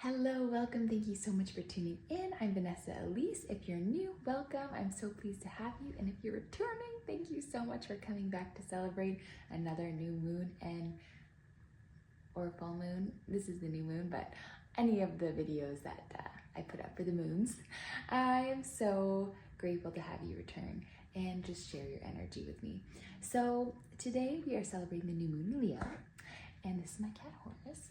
Hello, welcome. Thank you so much for tuning in. I'm Vanessa Elise. If you're new, welcome. I'm so pleased to have you. And if you're returning, thank you so much for coming back to celebrate another new moon or full moon. This is the new moon, but any of the videos that I put up for the moons. I am so grateful to have you return and just share your energy with me. So today we are celebrating the new moon in Leo, and this is my cat Horus.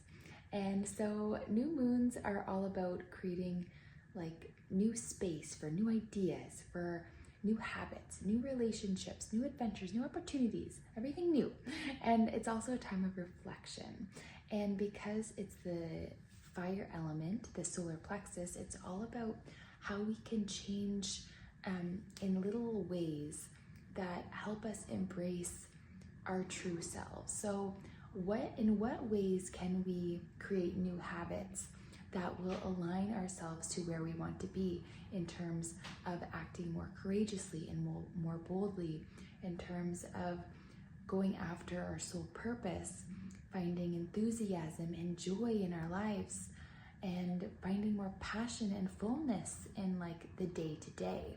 And so new moons are all about creating like new space for new ideas, for new habits, new relationships, new adventures, new opportunities, everything new. And it's also a time of reflection. And because it's the fire element, the solar plexus, it's all about how we can change in little ways that help us embrace our true selves. So in what ways can we create new habits that will align ourselves to where we want to be in terms of acting more courageously and more boldly, in terms of going after our soul purpose, finding enthusiasm and joy in our lives, and finding more passion and fullness in like the day-to-day.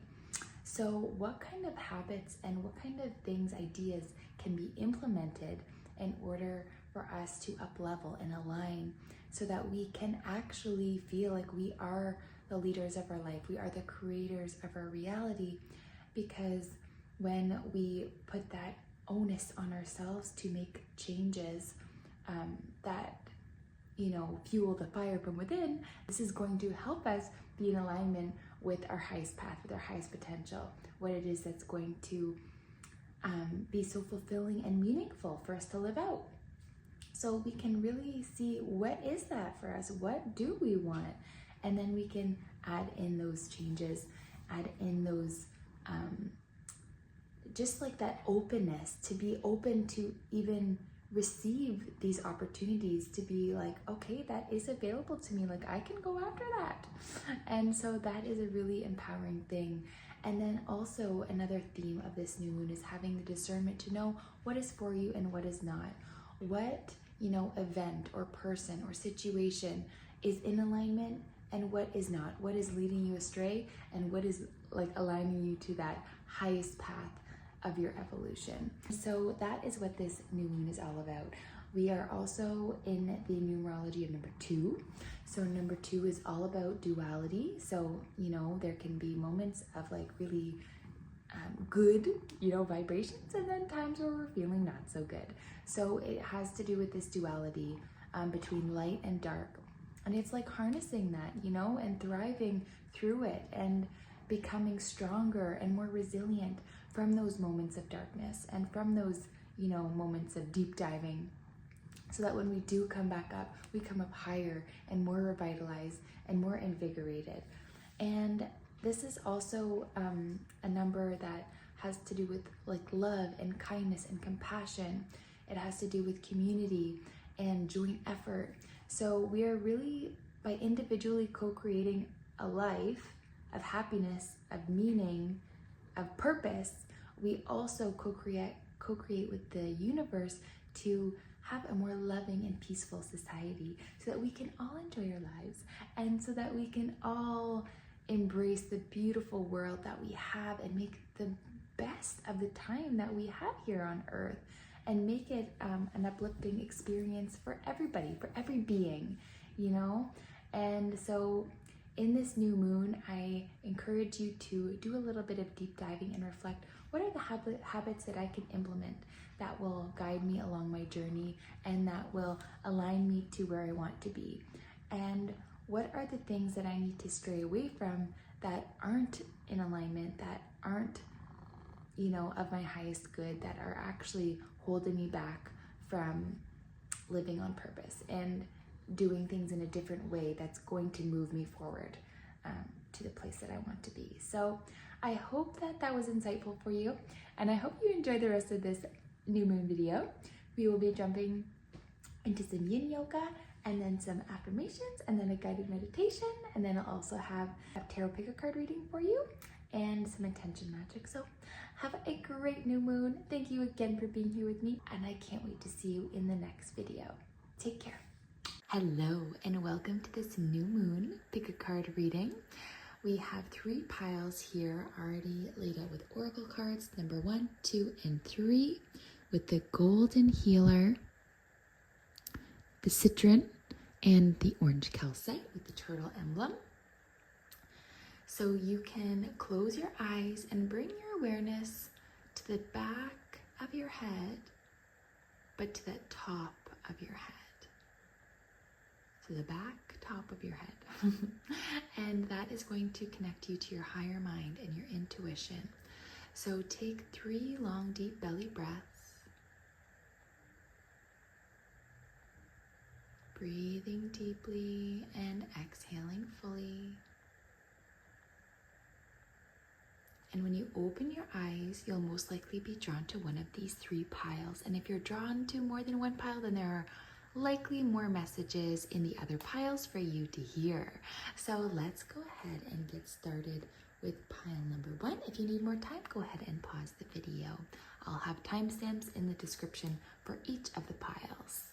So what kind of habits and what kind of things, ideas can be implemented in order for us to up-level and align so that we can actually feel like we are the leaders of our life, we are the creators of our reality? Because when we put that onus on ourselves to make changes that fuel the fire from within, this is going to help us be in alignment with our highest path, with our highest potential, what it is that's going to be so fulfilling and meaningful for us to live out. So we can really see, what is that for us? What do we want? And then we can add in those changes, add in those, just like that openness, to be open to even receive these opportunities, to be like, okay, that is available to me, like I can go after that. And so that is a really empowering thing. And then also another theme of this new moon is having the discernment to know what is for you and what is not. What event or person or situation is in alignment and what is not, what is leading you astray and what is like aligning you to that highest path of your evolution. So that is what this new moon is all about. We are also in the numerology of number 2. So number 2 is all about duality. So, there can be moments of like really good, vibrations, and then times where we're feeling not so good. So it has to do with this duality between light and dark. And it's like harnessing that, and thriving through it and becoming stronger and more resilient from those moments of darkness and from those, moments of deep diving, so that when we do come back up, we come up higher and more revitalized and more invigorated. And this is also a number that has to do with like love and kindness and compassion. It has to do with community and joint effort. So we are really, by individually co-creating a life of happiness, of meaning, of purpose, we also co-create with the universe to have a more loving and peaceful society, so that we can all enjoy our lives and so that we can all embrace the beautiful world that we have and make the best of the time that we have here on earth, and make it an uplifting experience for everybody, for every being, And so in this new moon, I encourage you to do a little bit of deep diving and reflect, what are the habits that I can implement that will guide me along my journey and that will align me to where I want to be? And what are the things that I need to stray away from that aren't in alignment, that aren't, of my highest good, that are actually holding me back from living on purpose and doing things in a different way that's going to move me forward to the place that I want to be. So I hope that was insightful for you, and I hope you enjoy the rest of this new moon video. We will be jumping into some yin yoga, and then some affirmations, and then a guided meditation, and then I'll also have a tarot picker card reading for you and some intention magic. So have a great new moon. Thank you again for being here with me, and I can't wait to see you in the next video. Take care. Hello and welcome to this new moon pick a card reading. We have 3 piles here already laid out with oracle cards, number 1, 2, and 3, with the golden healer, the citron, and the orange calcite with the turtle emblem. So you can close your eyes and bring your awareness to the back of your head, but to the top of your head. To the back top of your head. And that is going to connect you to your higher mind and your intuition. So take 3 long, deep belly breaths. Breathing deeply and exhaling fully. And when you open your eyes, you'll most likely be drawn to one of these 3 piles. And if you're drawn to more than one pile, then there are likely more messages in the other piles for you to hear. So let's go ahead and get started with pile number 1. If you need more time, go ahead and pause the video. I'll have timestamps in the description for each of the piles.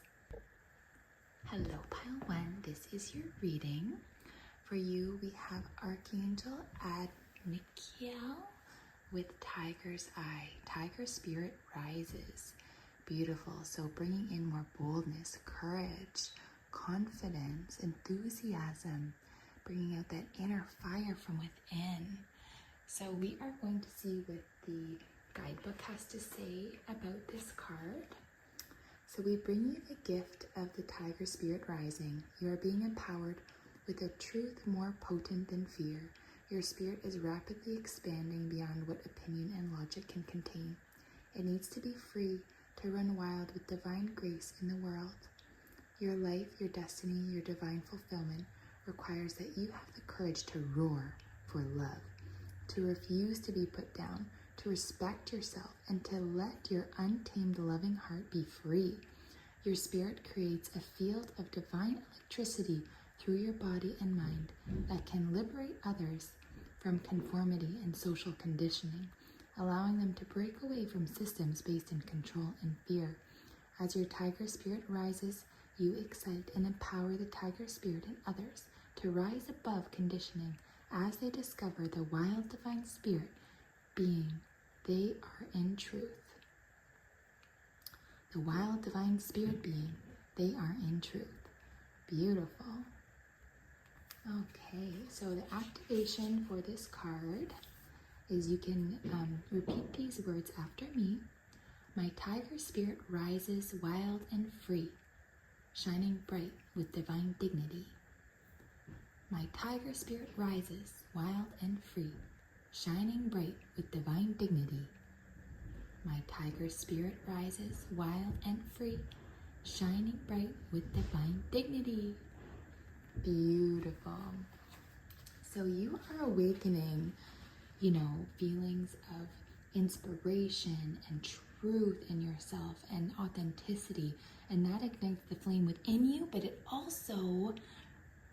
Hello, pile 1. This is your reading. For you, we have Archangel Admichael with Tiger's Eye. Tiger Spirit rises. Beautiful. So bringing in more boldness, courage, confidence, enthusiasm, bringing out that inner fire from within. So we are going to see what the guidebook has to say about this card. So we bring you the gift of the Tiger Spirit rising. You are being empowered with a truth more potent than fear. Your spirit is rapidly expanding beyond what opinion and logic can contain. It needs to be free to run wild with divine grace in the world. Your life, your destiny, your divine fulfillment requires that you have the courage to roar for love, to refuse to be put down, to respect yourself, and to let your untamed loving heart be free. Your spirit creates a field of divine electricity through your body and mind that can liberate others from conformity and social conditioning, allowing them to break away from systems based in control and fear. As your Tiger Spirit rises, you excite and empower the Tiger Spirit in others to rise above conditioning as they discover the wild divine spirit being they are in truth. The wild divine spirit being they are in truth. Beautiful. Okay, so the activation for this card is you can repeat these words after me. My Tiger Spirit rises wild and free, shining bright with divine dignity. My Tiger Spirit rises wild and free, shining bright with divine dignity. My Tiger Spirit rises wild and free, shining bright with divine dignity. Beautiful. So you are awakening feelings of inspiration and truth in yourself and authenticity, and that ignites the flame within you, but it also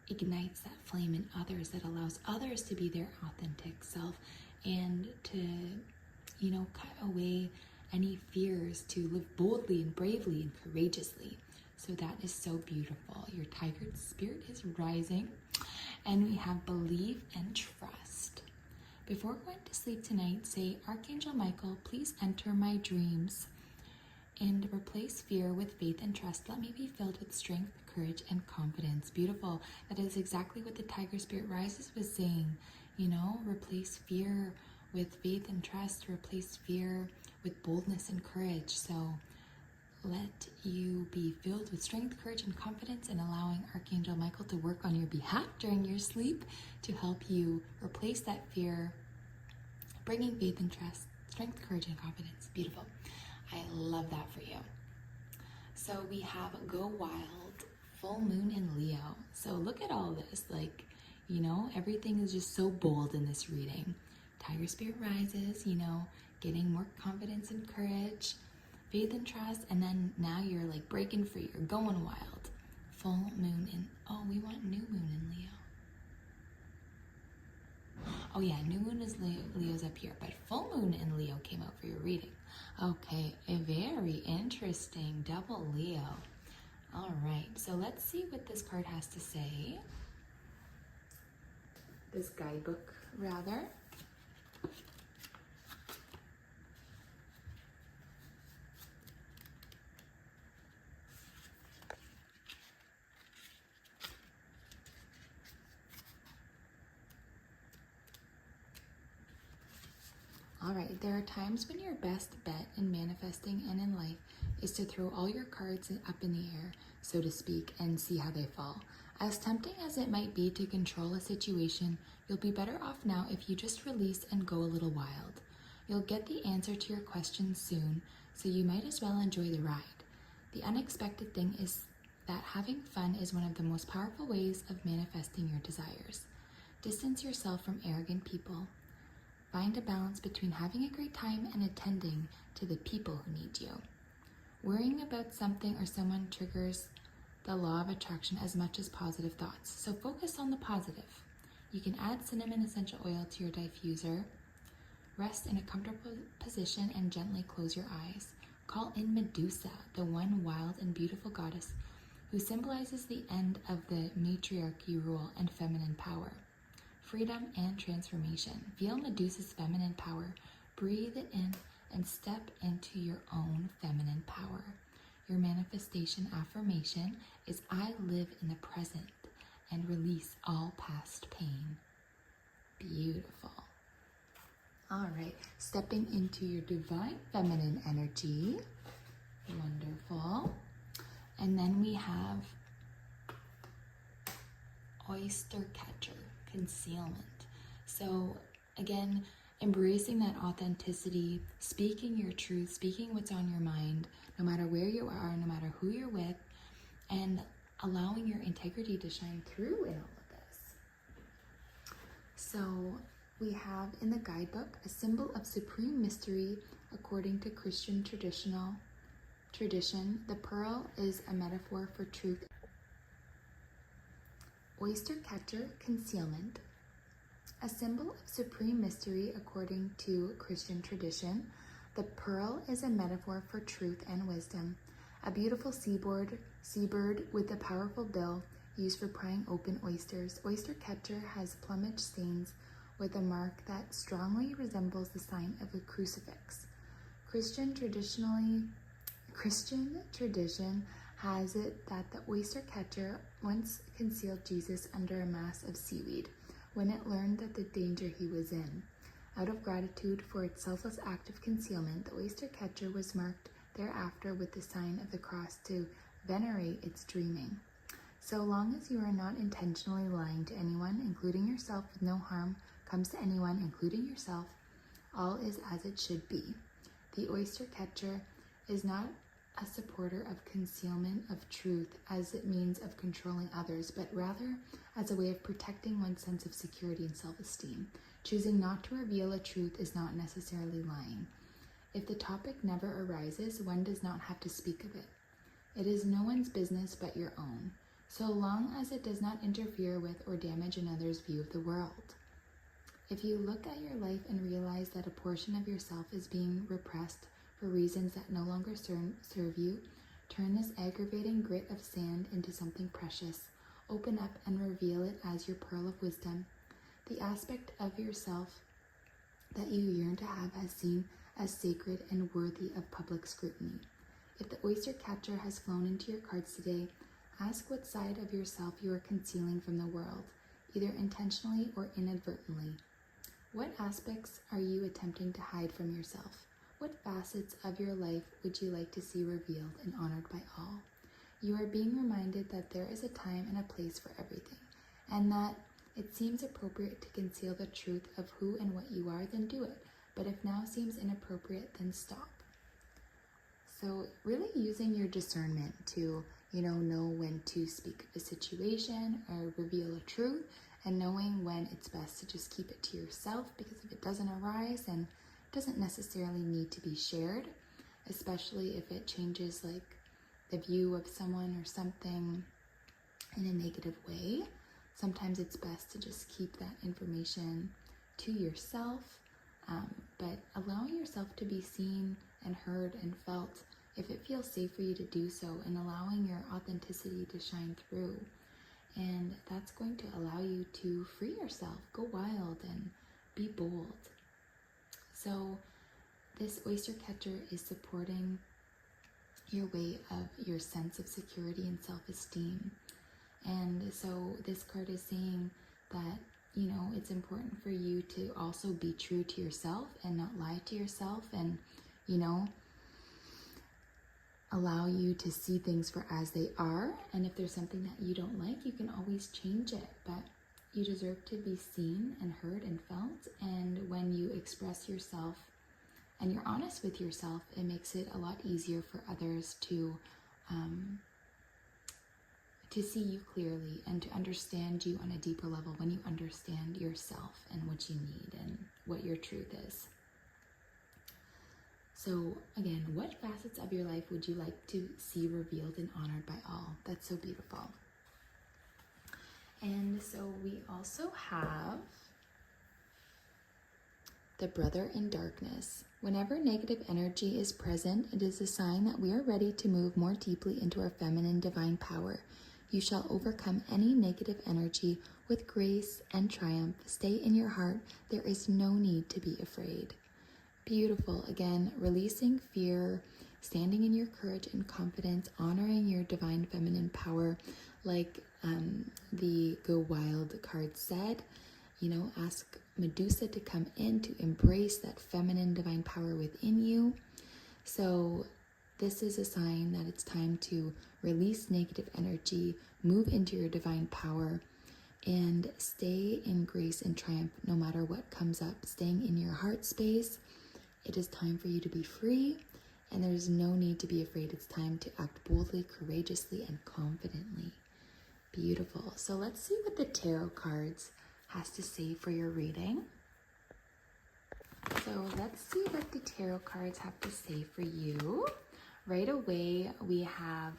ignites that flame in others that allows others to be their authentic self and to cut away any fears to live boldly and bravely and courageously. So that is so beautiful. Your Tiger Spirit is rising, and we have belief and trust. Before going to sleep tonight, say, Archangel Michael, please enter my dreams and replace fear with faith and trust. Let me be filled with strength, courage, and confidence. Beautiful. That is exactly what the Tiger Spirit rises was saying. Replace fear with faith and trust. Replace fear with boldness and courage. So let you be filled with strength, courage, and confidence, and allowing Archangel Michael to work on your behalf during your sleep to help you replace that fear, bringing faith and trust, strength, courage, and confidence. Beautiful. I love that for you. So we have Go Wild, full moon in Leo. So look at all this. Everything is just so bold in this reading. Tiger Spirit rises, getting more confidence and courage, faith and trust, and then now you're breaking free, you're going wild. Full moon in, we want new moon in Leo. Oh yeah, new moon is Leo's up here, but full moon in Leo came out for your reading. Okay, a very interesting double Leo. All right, so let's see what this card has to say. This guidebook, rather. All right, there are times when your best bet in manifesting and in life is to throw all your cards up in the air, so to speak, and see how they fall. As tempting as it might be to control a situation, you'll be better off now if you just release and go a little wild. You'll get the answer to your questions soon, so you might as well enjoy the ride. The unexpected thing is that having fun is one of the most powerful ways of manifesting your desires. Distance yourself from arrogant people. Find a balance between having a great time and attending to the people who need you. Worrying about something or someone triggers the law of attraction as much as positive thoughts, so focus on the positive. You can add cinnamon essential oil to your diffuser. Rest in a comfortable position and gently close your eyes. Call in Medusa, the one wild and beautiful goddess who symbolizes the end of the matriarchy rule and feminine power. Freedom and transformation. Feel Medusa's feminine power. Breathe it in and step into your own feminine power. Your manifestation affirmation is I live in the present and release all past pain. Beautiful. All right, stepping into your divine feminine energy. Wonderful. And then we have oyster catcher. Concealment. So again, embracing that authenticity, speaking your truth, speaking what's on your mind, no matter where you are, no matter who you're with, and allowing your integrity to shine through in all of this. So we have in the guidebook a symbol of supreme mystery according to Christian tradition. The pearl is a metaphor for truth. Oyster catcher, concealment. A symbol of supreme mystery according to Christian tradition, the pearl is a metaphor for truth and wisdom. A beautiful seabird with a powerful bill used for prying open oysters. Oyster catcher has plumage stains with a mark that strongly resembles the sign of a crucifix. Christian tradition has it that the oyster catcher once concealed Jesus under a mass of seaweed when it learned that the danger he was in. Out of gratitude for its selfless act of concealment, the oyster catcher was marked thereafter with the sign of the cross to venerate its dreaming. So long as you are not intentionally lying to anyone, including yourself, with no harm comes to anyone, including yourself, all is as it should be. The oyster catcher is not a supporter of concealment of truth as it means of controlling others, but rather as a way of protecting one's sense of security and self-esteem. Choosing not to reveal a truth is not necessarily lying. If the topic never arises, one does not have to speak of it. It is no one's business but your own, so long as it does not interfere with or damage another's view of the world. If you look at your life and realize that a portion of yourself is being repressed for reasons that no longer serve you, turn this aggravating grit of sand into something precious. Open up and reveal it as your pearl of wisdom. The aspect of yourself that you yearn to have as seen as sacred and worthy of public scrutiny. If the oyster catcher has flown into your cards today, ask what side of yourself you are concealing from the world, either intentionally or inadvertently. What aspects are you attempting to hide from yourself? What facets of your life would you like to see revealed and honored by all? You are being reminded that there is a time and a place for everything, and that it seems appropriate to conceal the truth of who and what you are, then do it. But if now seems inappropriate, then stop. So really using your discernment to, know when to speak of a situation or reveal a truth, and knowing when it's best to just keep it to yourself, because if it doesn't arise, then it doesn't necessarily need to be shared, especially if it changes like the view of someone or something in a negative way. Sometimes it's best to just keep that information to yourself, but allowing yourself to be seen and heard and felt if it feels safe for you to do so, and allowing your authenticity to shine through. And that's going to allow you to free yourself, go wild, and be bold. So this oyster catcher is supporting your way of your sense of security and self-esteem. And so this card is saying that, you know, it's important for you to also be true to yourself and not lie to yourself, and, you know, allow you to see things for as they are. And if there's something that you don't like, you can always change it, but you deserve to be seen and heard and felt. And when you express yourself and you're honest with yourself, it makes it a lot easier for others to see you clearly and to understand you on a deeper level when you understand yourself and what you need and what your truth is. So again, what facets of your life would you like to see revealed and honored by all? That's so beautiful. And so we also have the brother in darkness. Whenever negative energy is present, it is a sign that we are ready to move more deeply into our feminine divine power. You shall overcome any negative energy with grace and triumph. Stay in your heart. There is no need to be afraid. Beautiful. Again, releasing fear, standing in your courage and confidence, honoring your divine feminine power, like the Go Wild card said. You know, ask Medusa to come in to embrace that feminine divine power within you. So this is a sign that it's time to release negative energy, move into your divine power, and stay in grace and triumph no matter what comes up. Staying in your heart space. It is time for you to be free, and there's no need to be afraid. It's time to act boldly, courageously, and confidently. Beautiful. So let's see what the tarot cards has to say for your reading. So let's see what the tarot cards have to say for you. Right away, we have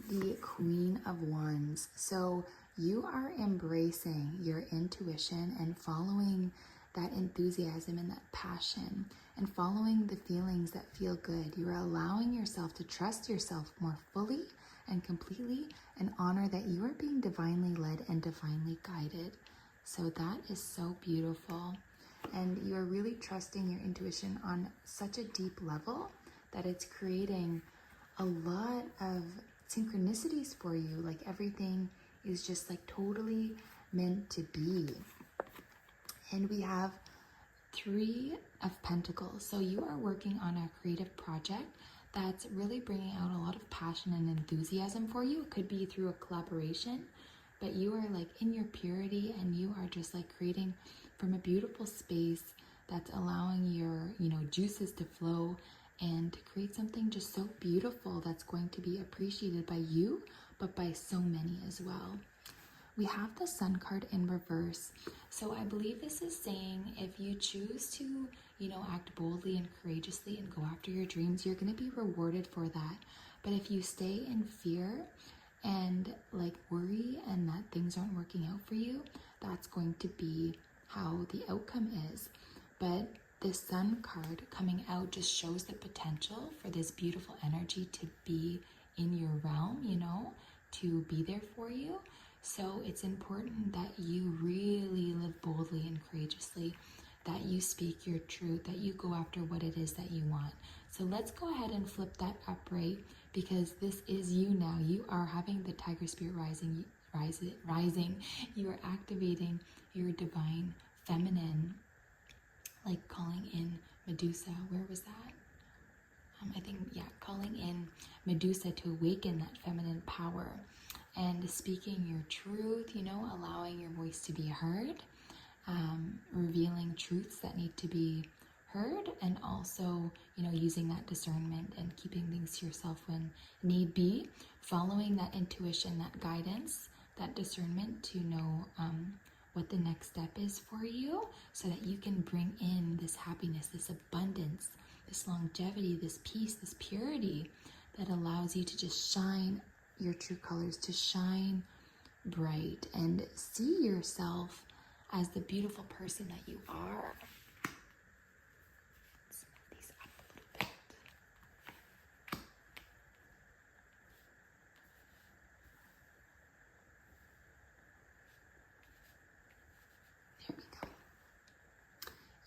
the Queen of Wands. So you are embracing your intuition and following that enthusiasm and that passion and following the feelings that feel good. You are allowing yourself to trust yourself more fully and completely and honor that you are being divinely led and divinely guided. So that is so beautiful. And you are really trusting your intuition on such a deep level that it's creating a lot of synchronicities for you. Like everything is just like totally meant to be. And we have 3 of Pentacles. So you are working on a creative project that's really bringing out a lot of passion and enthusiasm for you. It could be through a collaboration, but you are like in your purity and you are just like creating from a beautiful space that's allowing your, you know, juices to flow and to create something just so beautiful that's going to be appreciated by you, but by so many as well. We have the Sun card in reverse. So I believe this is saying if you choose to, you know, act boldly and courageously and go after your dreams, you're going to be rewarded for that. But if you stay in fear and like worry and that things aren't working out for you, that's going to be how the outcome is. But this Sun card coming out just shows the potential for this beautiful energy to be in your realm, you know, to be there for you. So it's important that you really live boldly and courageously, that you speak your truth, that you go after what it is that you want. So let's go ahead and flip that upright, because this is you now. You are having the Tiger Spirit rising. You are activating your divine feminine, like calling in Medusa. Where was that? Calling in Medusa to awaken that feminine power. And speaking your truth, you know, allowing your voice to be heard, revealing truths that need to be heard, and also, you know, using that discernment and keeping things to yourself when need be, following that intuition, that guidance, that discernment to know what the next step is for you, so that you can bring in this happiness, this abundance, this longevity, this peace, this purity that allows you to just shine your true colors, to shine bright and see yourself as the beautiful person that you are. Let's move these up a little bit.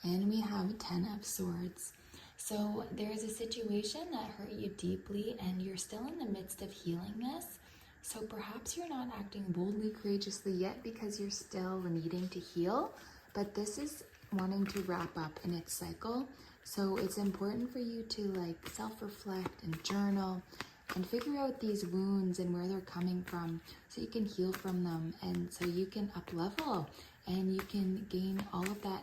And we have 10 of Swords. So there is a situation that hurt you deeply and you're still in the midst of healing this. So perhaps you're not acting boldly, courageously yet because you're still needing to heal, but this is wanting to wrap up in its cycle. So it's important for you to like self-reflect and journal and figure out these wounds and where they're coming from so you can heal from them, and so you can up level and you can gain all of that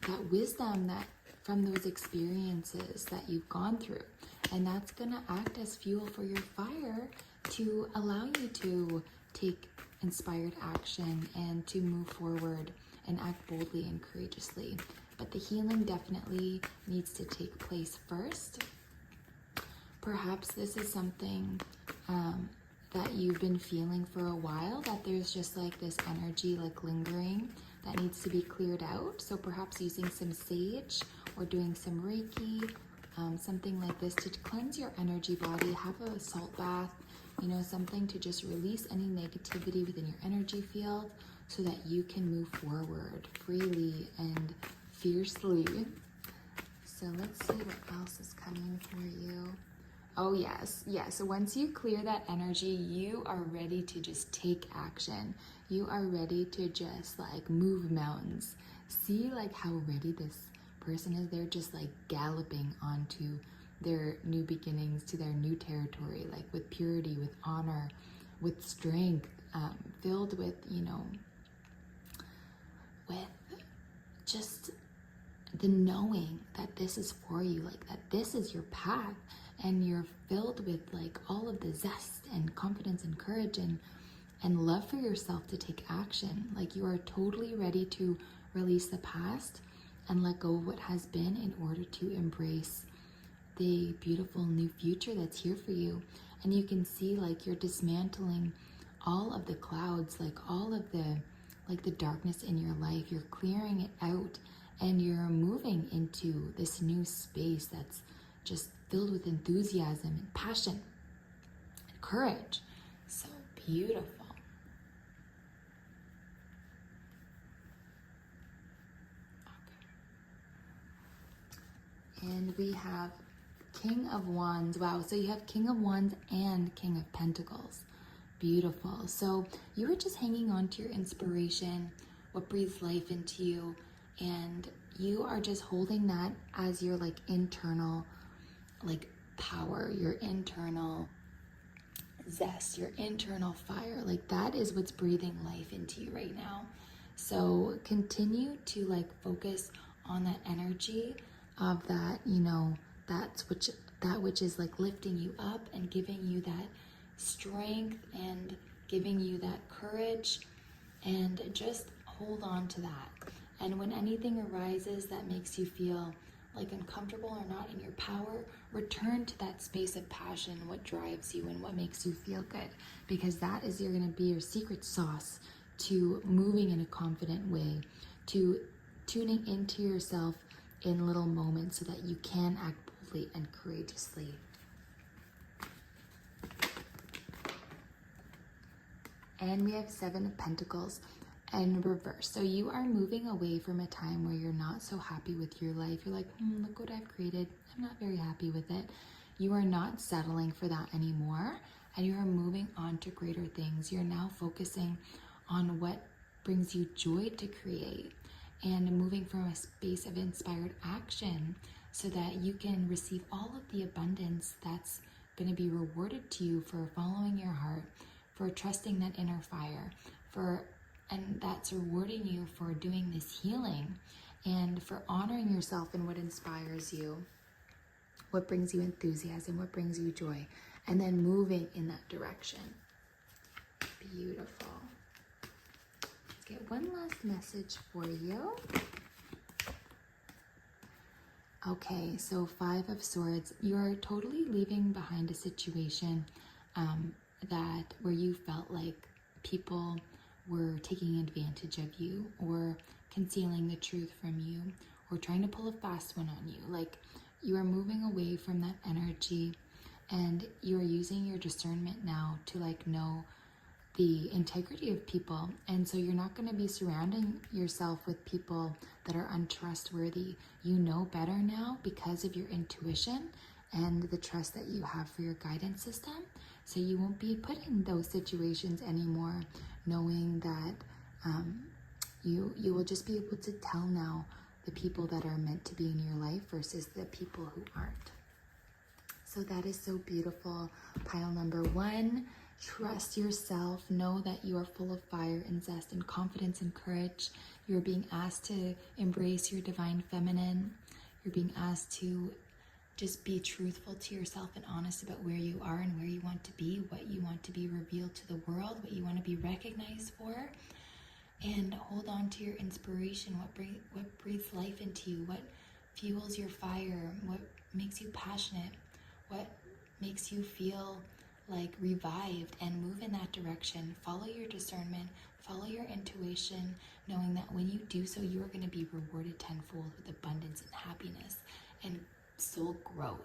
that wisdom that from those experiences that you've gone through. And that's gonna act as fuel for your fire to allow you to take inspired action and to move forward and act boldly and courageously. But the healing definitely needs to take place first. Perhaps this is something that you've been feeling for a while, that there's just like this energy like lingering that needs to be cleared out. So perhaps using some sage or doing some Reiki, something like this to cleanse your energy body. Have a salt bath, you know, something to just release any negativity within your energy field so that you can move forward freely and fiercely. So let's see what else is coming for you. Oh yes, yes. So once you clear that energy, you are ready to just take action. You are ready to just like move mountains. See like how ready this person is. They're just like galloping onto their new beginnings, to their new territory, like with purity, with honor, with strength, filled with, you know, with just the knowing that this is for you, like that this is your path, and you're filled with like all of the zest and confidence and courage and love for yourself to take action. Like you are totally ready to release the past and let go of what has been in order to embrace the beautiful new future that's here for you. And you can see like you're dismantling all of the clouds, like all of the darkness in your life. You're clearing it out and you're moving into this new space that's just filled with enthusiasm and passion and courage. So beautiful. Okay. And we have King of Wands. Wow, so you have King of Wands and King of Pentacles. Beautiful. So you were just hanging on to your inspiration, what breathes life into you, and you are just holding that as your like internal like power, your internal zest, your internal fire. Like that is what's breathing life into you right now. So continue to like focus on that energy of that, you know, that which is like lifting you up and giving you that strength and giving you that courage, and just hold on to that. And when anything arises that makes you feel like uncomfortable or not in your power, return to that space of passion, what drives you and what makes you feel good, because that is going to be your secret sauce to moving in a confident way, to tuning into yourself in little moments so that you can act boldly and courageously. And we have Seven of Pentacles in reverse. So you are moving away from a time where you're not so happy with your life. You're like, look what I've created. I'm not very happy with it. You are not settling for that anymore, and you are moving on to greater things. You're now focusing on what brings you joy to create and moving from a space of inspired action so that you can receive all of the abundance that's going to be rewarded to you for following your heart, for trusting that inner fire, and that's rewarding you for doing this healing and for honoring yourself in what inspires you, what brings you enthusiasm, what brings you joy, and then moving in that direction. Beautiful. Let's get one last message for you. Okay, so Five of Swords. You're totally leaving behind a situation where you felt like people were taking advantage of you or concealing the truth from you or trying to pull a fast one on you. Like you are moving away from that energy and you are using your discernment now to like know the integrity of people. And so you're not going to be surrounding yourself with people that are untrustworthy. You know better now because of your intuition and the trust that you have for your guidance system. So you won't be put in those situations anymore, knowing that you will just be able to tell now the people that are meant to be in your life versus the people who aren't. So that is so beautiful. Pile number 1, trust yourself. Know that you are full of fire and zest and confidence and courage. You're being asked to embrace your divine feminine. You're being asked to just be truthful to yourself and honest about where you are and where you want to be, what you want to be revealed to the world, what you want to be recognized for. And hold on to your inspiration, what breathes life into you, what fuels your fire, what makes you passionate, what makes you feel like revived, and move in that direction. Follow your discernment, follow your intuition, knowing that when you do so, you are going to be rewarded tenfold with abundance and happiness and soul growth.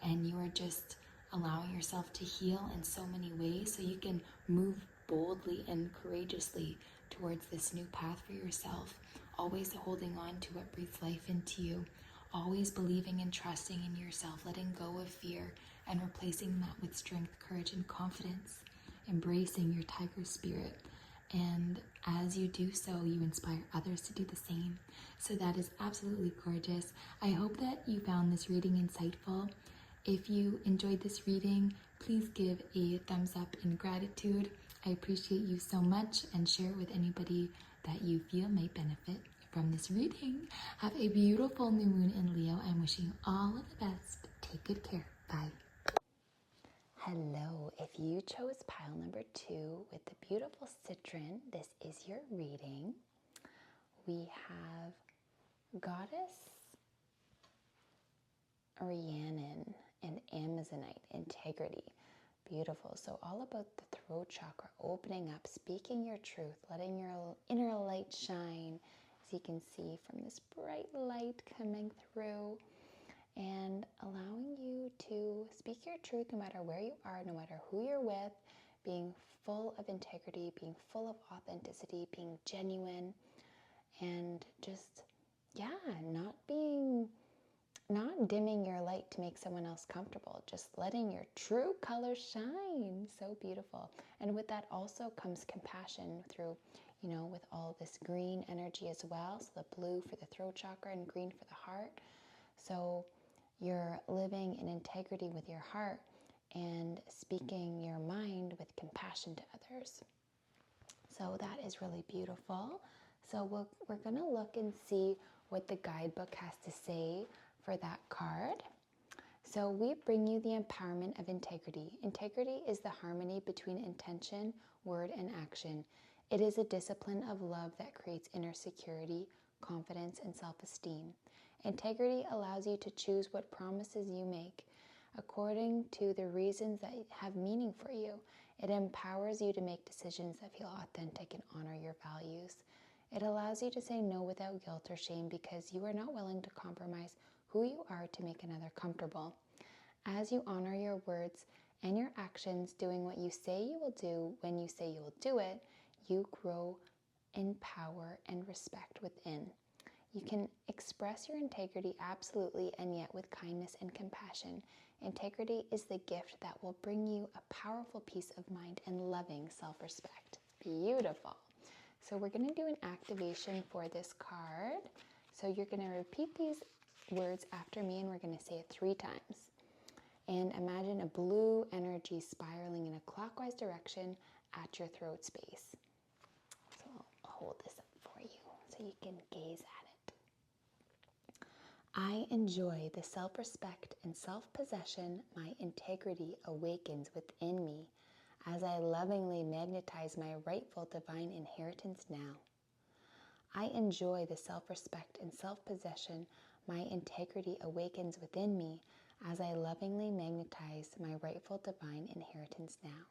And you are just allowing yourself to heal in so many ways so you can move boldly and courageously towards this new path for yourself, always holding on to what breathes life into you, always believing and trusting in yourself, letting go of fear and replacing that with strength, courage, and confidence, embracing your tiger spirit. And as you do so, you inspire others to do the same. So that is absolutely gorgeous. I hope that you found this reading insightful. If you enjoyed this reading, please give a thumbs up in gratitude. I appreciate you so much, and share it with anybody that you feel may benefit from this reading. Have a beautiful new moon in Leo. I'm wishing you all of the best. Take good care. Bye. Hello. If you chose pile number 2 with the beautiful citron, this is your reading. We have Goddess Rhiannon and Amazonite, integrity. Beautiful. So all about the throat chakra, opening up, speaking your truth, letting your inner light shine, as you can see from this bright light coming through, and allowing you to speak your truth no matter where you are, no matter who you're with, being full of integrity, being full of authenticity, being genuine, and just, not dimming your light to make someone else comfortable, just letting your true colors shine. So beautiful. And with that also comes compassion through, with all this green energy as well. So the blue for the throat chakra and green for the heart. So you're living in integrity with your heart and speaking your mind with compassion to others. So that is really beautiful. So we're going to look and see what the guidebook has to say for that card. So we bring you the empowerment of integrity. Integrity is the harmony between intention, word, and action. It is a discipline of love that creates inner security, confidence, and self-esteem. Integrity allows you to choose what promises you make according to the reasons that have meaning for you. It empowers you to make decisions that feel authentic and honor your values. It allows you to say no without guilt or shame because you are not willing to compromise who you are to make another comfortable. As you honor your words and your actions, doing what you say you will do when you say you will do it, you grow in power and respect within. You can express your integrity absolutely and yet with kindness and compassion. Integrity is the gift that will bring you a powerful peace of mind and loving self-respect. Beautiful. So we're going to do an activation for this card. So you're going to repeat these words after me, and we're going to say it 3 times. And imagine a blue energy spiraling in a clockwise direction at your throat space. So I'll hold this up for you so you can gaze at it. I enjoy the self-respect and self-possession my integrity awakens within me as I lovingly magnetize my rightful divine inheritance now. I enjoy the self-respect and self-possession my integrity awakens within me as I lovingly magnetize my rightful divine inheritance now.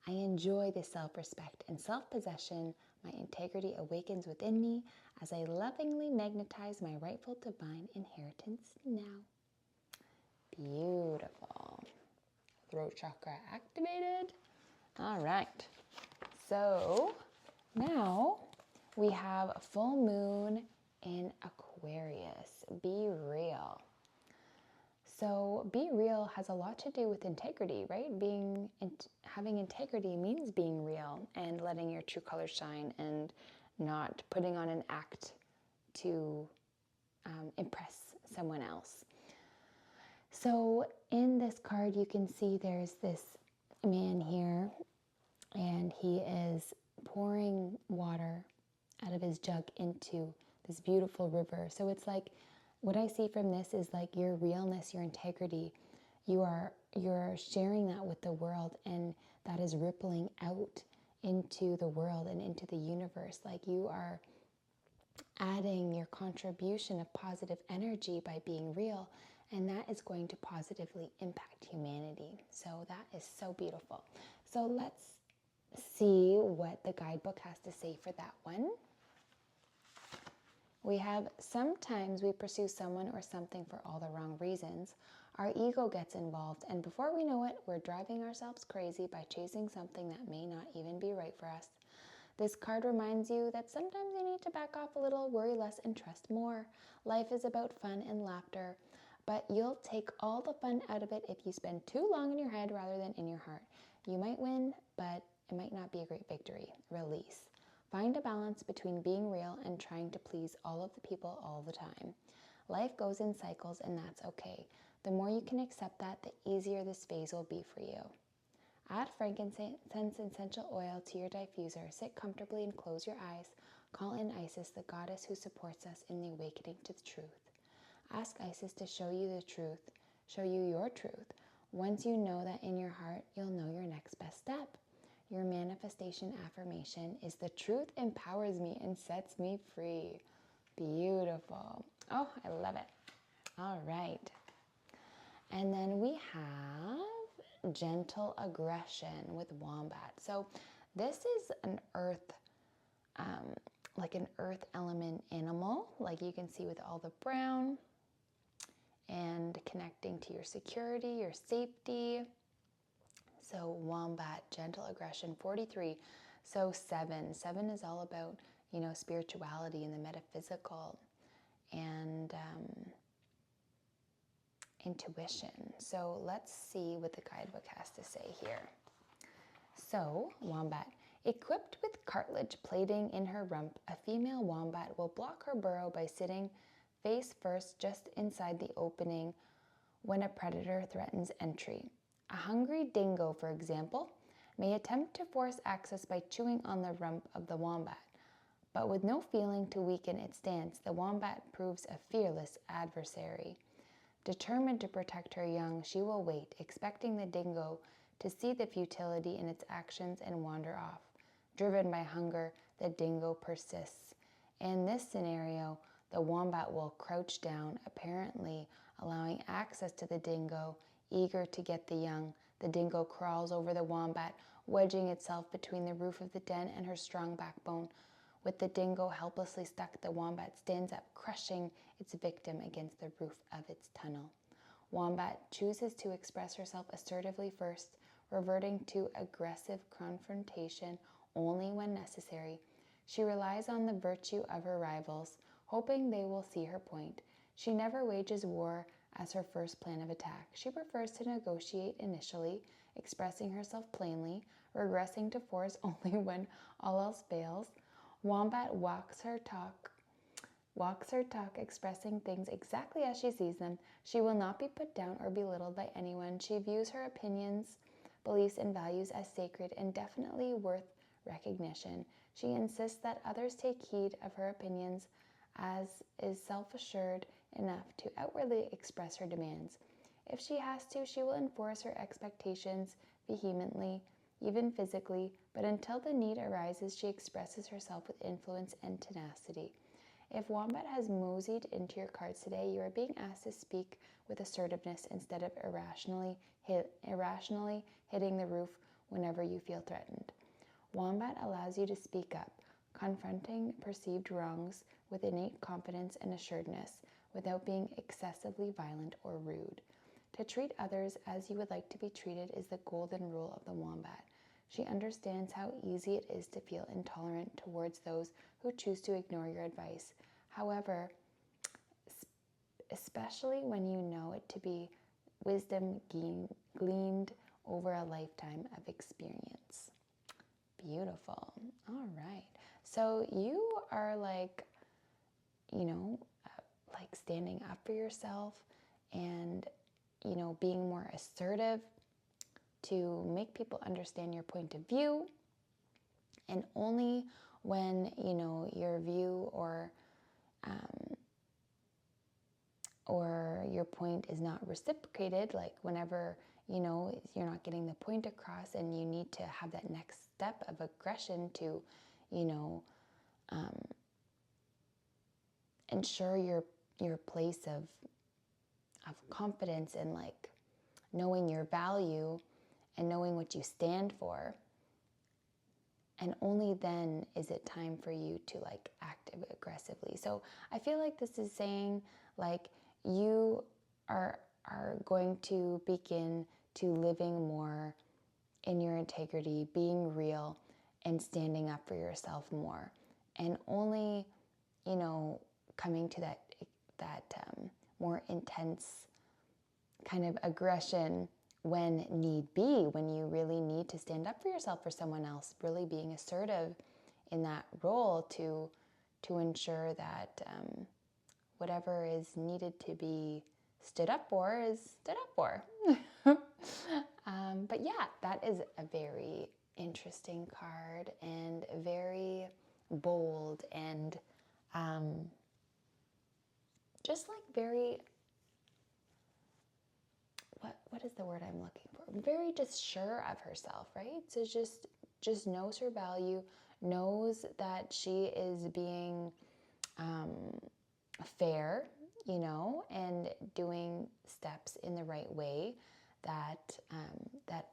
I enjoy the self-respect and self-possession my integrity awakens within me as I lovingly magnetize my rightful divine inheritance now. Beautiful. Throat chakra activated. All right. So now we have a full moon in Aquarius. Be real. So be real has a lot to do with integrity, right? Having integrity means being real and letting your true colors shine and not putting on an act to impress someone else. So in this card, you can see there's this man here, and he is pouring water out of his jug into this beautiful river. So it's like, what I see from this is like your realness, your integrity. You're sharing that with the world, and that is rippling out into the world and into the universe. Like you are adding your contribution of positive energy by being real, and that is going to positively impact humanity. So that is so beautiful. So let's see what the guidebook has to say for that one. We have, sometimes we pursue someone or something for all the wrong reasons. Our ego gets involved, and before we know it, we're driving ourselves crazy by chasing something that may not even be right for us. This card reminds you that sometimes you need to back off a little, worry less, and trust more. Life is about fun and laughter, but you'll take all the fun out of it if you spend too long in your head rather than in your heart. You might win, but it might not be a great victory. Release. Find a balance between being real and trying to please all of the people all the time. Life goes in cycles, and that's okay. The more you can accept that, the easier this phase will be for you. Add frankincense and essential oil to your diffuser. Sit comfortably and close your eyes. Call in Isis, the goddess who supports us in the awakening to the truth. Ask Isis to show you the truth, show you your truth. Once you know that in your heart, you'll know your next best step. Your manifestation affirmation is, the truth empowers me and sets me free. Beautiful. Oh, I love it. All right. And then we have gentle aggression with wombat. So this is an earth, like an earth element animal, like you can see with all the brown, and connecting to your security, your safety. So wombat, gentle aggression, 43. So 7 is all about, spirituality and the metaphysical and intuition. So let's see what the guidebook has to say here. So wombat, equipped with cartilage plating in her rump, a female wombat will block her burrow by sitting face first just inside the opening when a predator threatens entry. A hungry dingo, for example, may attempt to force access by chewing on the rump of the wombat. But with no feeling to weaken its stance, the wombat proves a fearless adversary. Determined to protect her young, she will wait, expecting the dingo to see the futility in its actions and wander off. Driven by hunger, the dingo persists. In this scenario, the wombat will crouch down, apparently allowing access to the dingo. Eager to get the young, the dingo crawls over the wombat, wedging itself between the roof of the den and her strong backbone. With the dingo helplessly stuck, the wombat stands up, crushing its victim against the roof of its tunnel. Wombat chooses to express herself assertively first, reverting to aggressive confrontation only when necessary. She relies on the virtue of her rivals, hoping they will see her point. She never wages war as her first plan of attack. She prefers to negotiate initially, expressing herself plainly, regressing to force only when all else fails. Wombat walks her talk, expressing things exactly as she sees them. She will not be put down or belittled by anyone. She views her opinions, beliefs, and values as sacred and definitely worth recognition. She insists that others take heed of her opinions, as is self-assured enough to outwardly express her demands. If she has to, she will enforce her expectations vehemently, even physically, but until the need arises, she expresses herself with influence and tenacity. If Wombat has moseyed into your cards today, you are being asked to speak with assertiveness instead of irrationally hitting the roof whenever you feel threatened. Wombat allows you to speak up, confronting perceived wrongs with innate confidence and assuredness, without being excessively violent or rude. To treat others as you would like to be treated is the golden rule of the Wombat. She understands how easy it is to feel intolerant towards those who choose to ignore your advice. However, especially when you know it to be wisdom gleaned over a lifetime of experience. Beautiful. All right. So you are like, like standing up for yourself and, being more assertive to make people understand your point of view. And only when, your view or your point is not reciprocated, like whenever, you're not getting the point across and you need to have that next step of aggression to, ensure your place of confidence and like knowing your value and knowing what you stand for. And only then is it time for you to like act aggressively. So I feel like this is saying like you are going to begin to living more in your integrity, being real, and standing up for yourself more. And only, coming to that more intense kind of aggression when need be, when you really need to stand up for yourself for someone else, really being assertive in that role to ensure that whatever is needed to be stood up for is stood up for. But yeah, that is a very interesting card and very bold and just like very, what is the word I'm looking for? Very just sure of herself, right? So just knows her value, knows that she is being fair, and doing steps in the right way that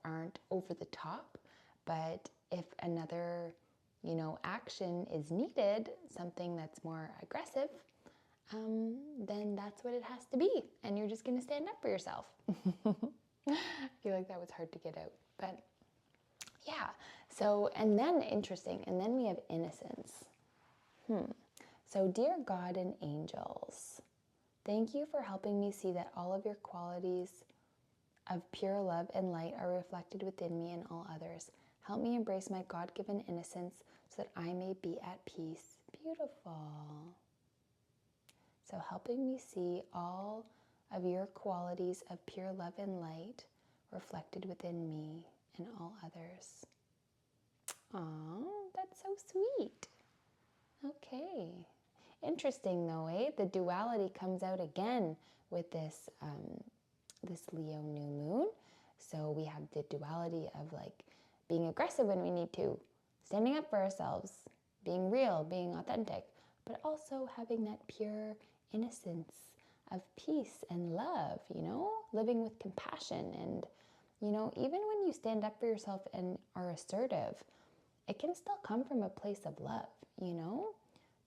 aren't over the top. But if another, action is needed, something that's more aggressive, then that's what it has to be. And you're just going to stand up for yourself. I feel like that was hard to get out. But yeah, so, and then interesting, and then we have innocence. So, dear God and angels, thank you for helping me see that all of your qualities of pure love and light are reflected within me and all others. Help me embrace my God-given innocence so that I may be at peace. Beautiful. So helping me see all of your qualities of pure love and light reflected within me and all others. Oh, that's so sweet. Okay. Interesting though, eh? The duality comes out again with this Leo new moon. So we have the duality of like being aggressive when we need to, standing up for ourselves, being real, being authentic, but also having that pure innocence of peace and love, living with compassion. And, even when you stand up for yourself and are assertive, it can still come from a place of love,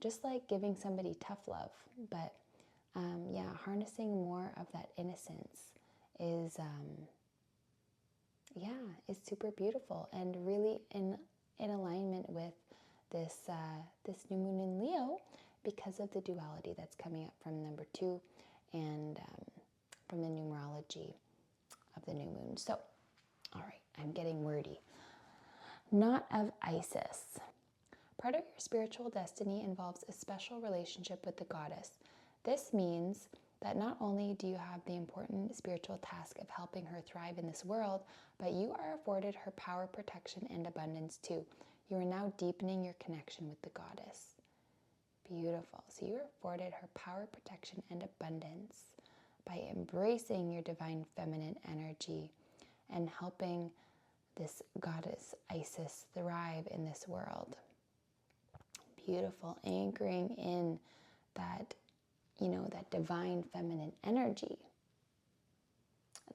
just like giving somebody tough love. But harnessing more of that innocence is super beautiful and really in alignment with this new moon in Leo, because of the duality that's coming up from number 2 and from the numerology of the new moon. So, all right, I'm getting wordy. Knot of Isis. Part of your spiritual destiny involves a special relationship with the goddess. This means that not only do you have the important spiritual task of helping her thrive in this world, but you are afforded her power, protection, and abundance too. You are now deepening your connection with the goddess. Beautiful. So you are afforded her power, protection, and abundance by embracing your divine feminine energy and helping this goddess Isis thrive in this world. Beautiful. Anchoring in that, that divine feminine energy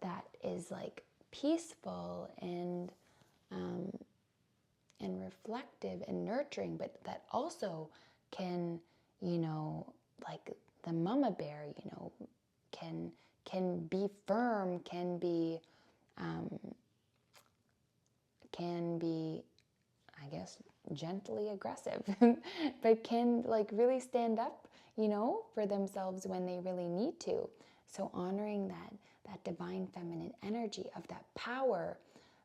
that is like peaceful and reflective and nurturing, but that also can, like the mama bear, can be firm, can can be, I guess, gently aggressive, but can like really stand up, for themselves when they really need to. So honoring that divine feminine energy of that power,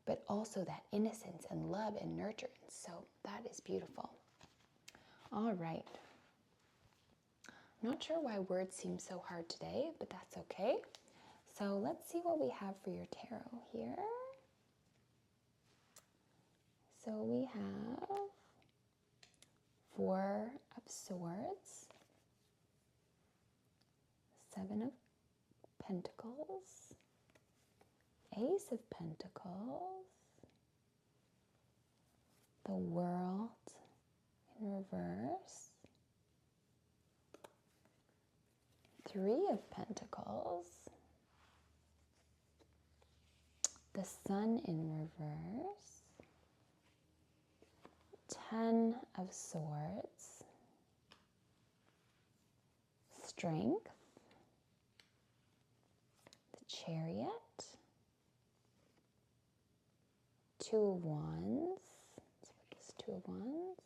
but also that innocence and love and nurturance. So that is beautiful. All right. Not sure why words seem so hard today, but that's okay. So let's see what we have for your tarot here. So we have 4 of Swords, 7 of Pentacles, Ace of Pentacles, the World in reverse, 3 of Pentacles, the Sun in reverse, 10 of Swords, Strength, the Chariot, 2 of Wands, let's focus 2 of Wands,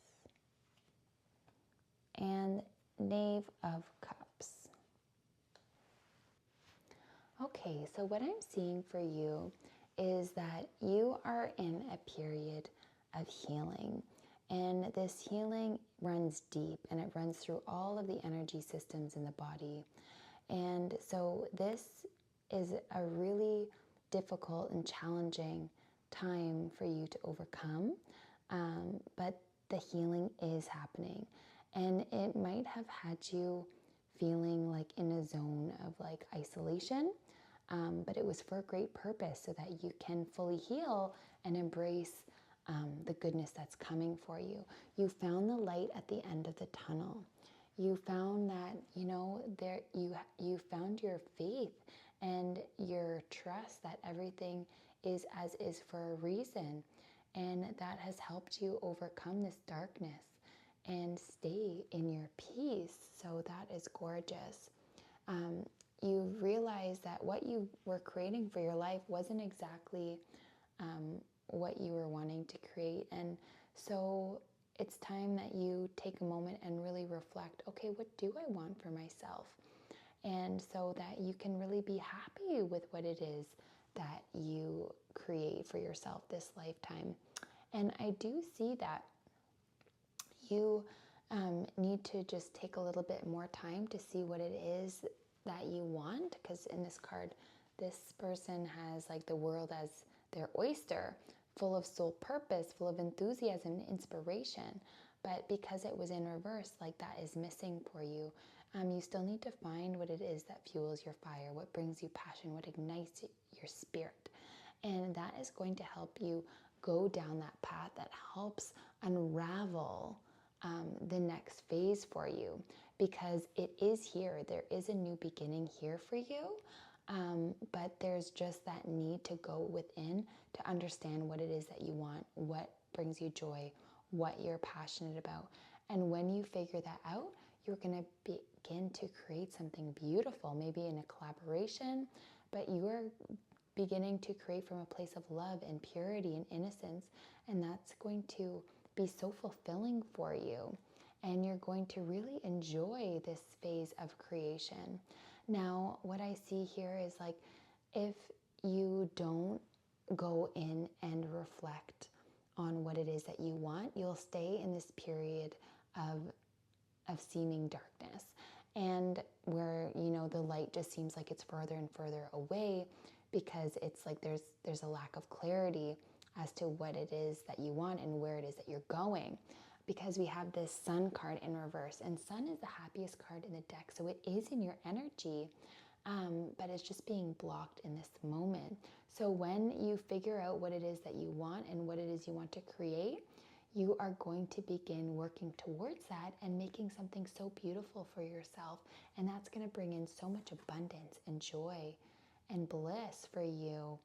and Knave of Cups. Okay, so what I'm seeing for you is that you are in a period of healing. And this healing runs deep, and it runs through all of the energy systems in the body. And so this is a really difficult and challenging time for you to overcome, but the healing is happening. And it might have had you feeling like in a zone of like isolation, but it was for a great purpose so that you can fully heal and embrace the goodness that's coming for you. You found the light at the end of the tunnel. You found that, there you found your faith and your trust that everything is as is for a reason. And that has helped you overcome this darkness and stay in your peace. So that is gorgeous. You realize that what you were creating for your life wasn't exactly what you were wanting to create. And so it's time that you take a moment and really reflect, okay, what do I want for myself? And so that you can really be happy with what it is that you create for yourself this lifetime. And I do see that you need to just take a little bit more time to see what it is that you want, because in this card, this person has like the world as their oyster, full of soul purpose, full of enthusiasm and inspiration. But because it was in reverse, like that is missing for you. You still need to find what it is that fuels your fire, what brings you passion, what ignites your spirit. And that is going to help you go down that path that helps unravel the next phase for you, because it is here. There is a new beginning here for you. But there's just that need to go within to understand what it is that you want, what brings you joy, what you're passionate about. And when you figure that out, you're going to begin to create something beautiful, maybe in a collaboration, but you are beginning to create from a place of love and purity and innocence. And that's going to be so fulfilling for you. And you're going to really enjoy this phase of creation. Now, what I see here is like, if you don't go in and reflect on what it is that you want, you'll stay in this period of seeming darkness, and where, the light just seems like it's further and further away, because it's like there's a lack of clarity as to what it is that you want and where it is that you're going. Because we have this Sun card in reverse, and Sun is the happiest card in the deck, so it is in your energy, but it's just being blocked in this moment. So when you figure out what it is that you want and what it is you want to create, you are going to begin working towards that and making something so beautiful for yourself. And that's going to bring in so much abundance and joy and bliss for you.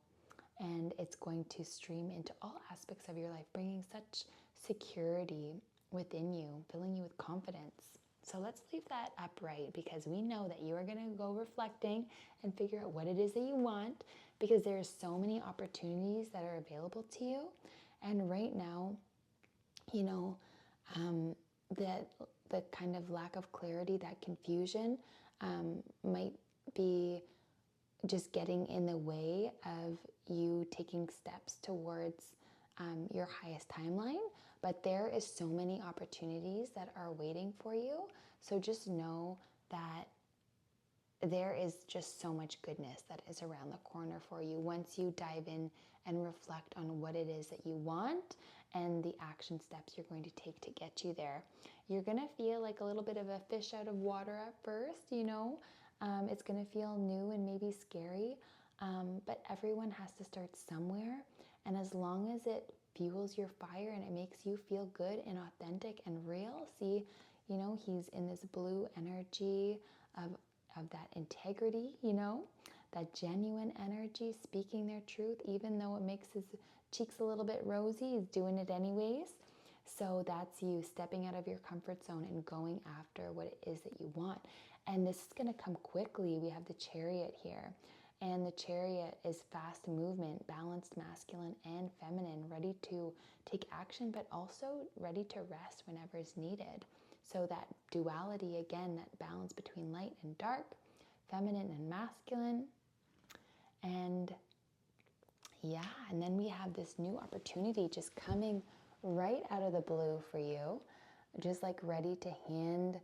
And it's going to stream into all aspects of your life, bringing such security within you, filling you with confidence. So let's leave that upright, because we know that you are going to go reflecting and figure out what it is that you want, because there are so many opportunities that are available to you. And right now, you know, that the kind of lack of clarity, that confusion might be just getting in the way of you taking steps towards your highest timeline. But there is so many opportunities that are waiting for you. So just know that there is just so much goodness that is around the corner for you once you dive in and reflect on what it is that you want and the action steps you're going to take to get you there. You're going to feel like a little bit of a fish out of water at first, you know. It's going to feel new and maybe scary, but everyone has to start somewhere. And as long as it fuels your fire and it makes you feel good and authentic and real, see, you know, he's in this blue energy of that integrity, you know, that genuine energy, speaking their truth, even though it makes his cheeks a little bit rosy, he's doing it anyways. So that's you stepping out of your comfort zone and going after what it is that you want. And this is going to come quickly. We have the Chariot here. And the Chariot is fast movement, balanced masculine and feminine, ready to take action, but also ready to rest whenever is needed. So that duality, again, that balance between light and dark, feminine and masculine. And yeah, and then we have this new opportunity just coming right out of the blue for you, just like ready to hand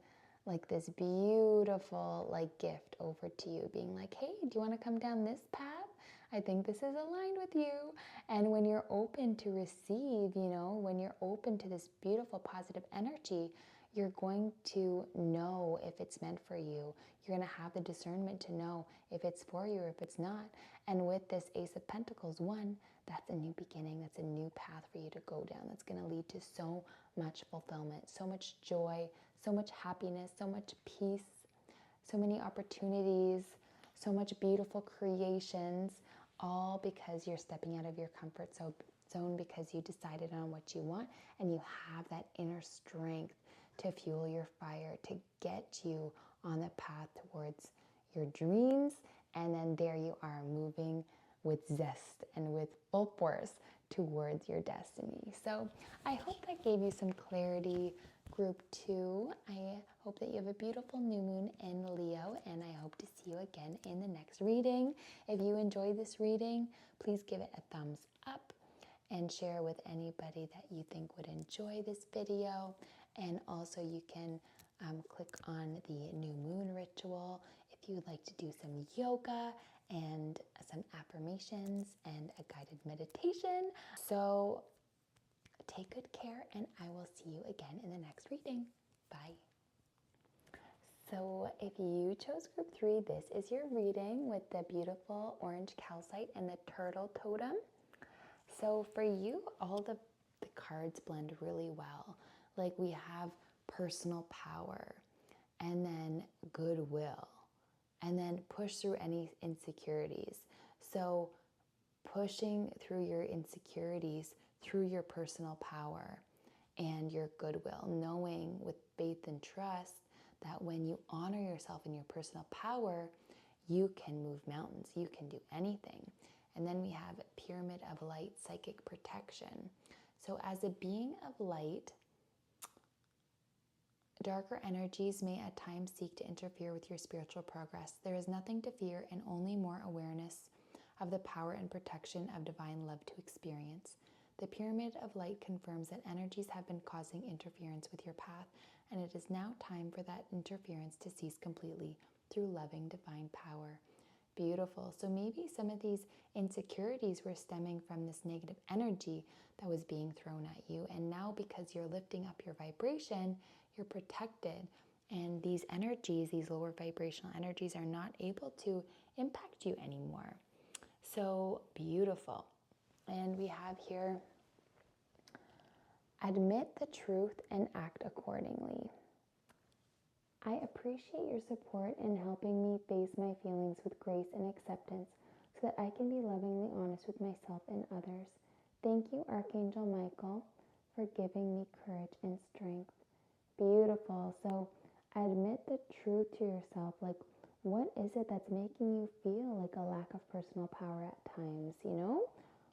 like this beautiful like gift over to you, being like, hey, do you want to come down this path? I think this is aligned with you. And when you're open to receive, you know, when you're open to this beautiful positive energy, you're going to know if it's meant for you. You're going to have the discernment to know if it's for you or if it's not. And with this Ace of Pentacles, one, that's a new beginning. That's a new path for you to go down. That's going to lead to so much fulfillment, so much joy, so much happiness, so much peace, so many opportunities, so much beautiful creations, all because you're stepping out of your comfort zone because you decided on what you want and you have that inner strength to fuel your fire, to get you on the path towards your dreams. And then there you are, moving with zest and with full force towards your destiny. So I hope that gave you some clarity, Group 2. I hope that you have a beautiful new moon in Leo, and I hope to see you again in the next reading. If you enjoyed this reading, please give it a thumbs up and share with anybody that you think would enjoy this video. And also you can click on the new moon ritual if you'd like to do some yoga and some affirmations and a guided meditation. So take good care, and I will see you again in the next reading. Bye. So if you chose Group 3, this is your reading with the beautiful orange calcite and the turtle totem. So for you, all the cards blend really well. Like we have personal power, and then goodwill, and then push through any insecurities. So pushing through your insecurities through your personal power and your goodwill, knowing with faith and trust that when you honor yourself in your personal power, you can move mountains, you can do anything. And then we have Pyramid of Light, psychic protection. So as a being of light, darker energies may at times seek to interfere with your spiritual progress. There is nothing to fear and only more awareness of the power and protection of divine love to experience. The Pyramid of Light confirms that energies have been causing interference with your path, and it is now time for that interference to cease completely through loving divine power. Beautiful. So maybe some of these insecurities were stemming from this negative energy that was being thrown at you, and now because you're lifting up your vibration, you're protected, and these energies, these lower vibrational energies, are not able to impact you anymore. So beautiful. And we have here, admit the truth and act accordingly. I appreciate your support in helping me face my feelings with grace and acceptance so that I can be lovingly honest with myself and others. Thank you, Archangel Michael, for giving me courage and strength. Beautiful. So admit the truth to yourself. Like, what is it that's making you feel like a lack of personal power at times, you know?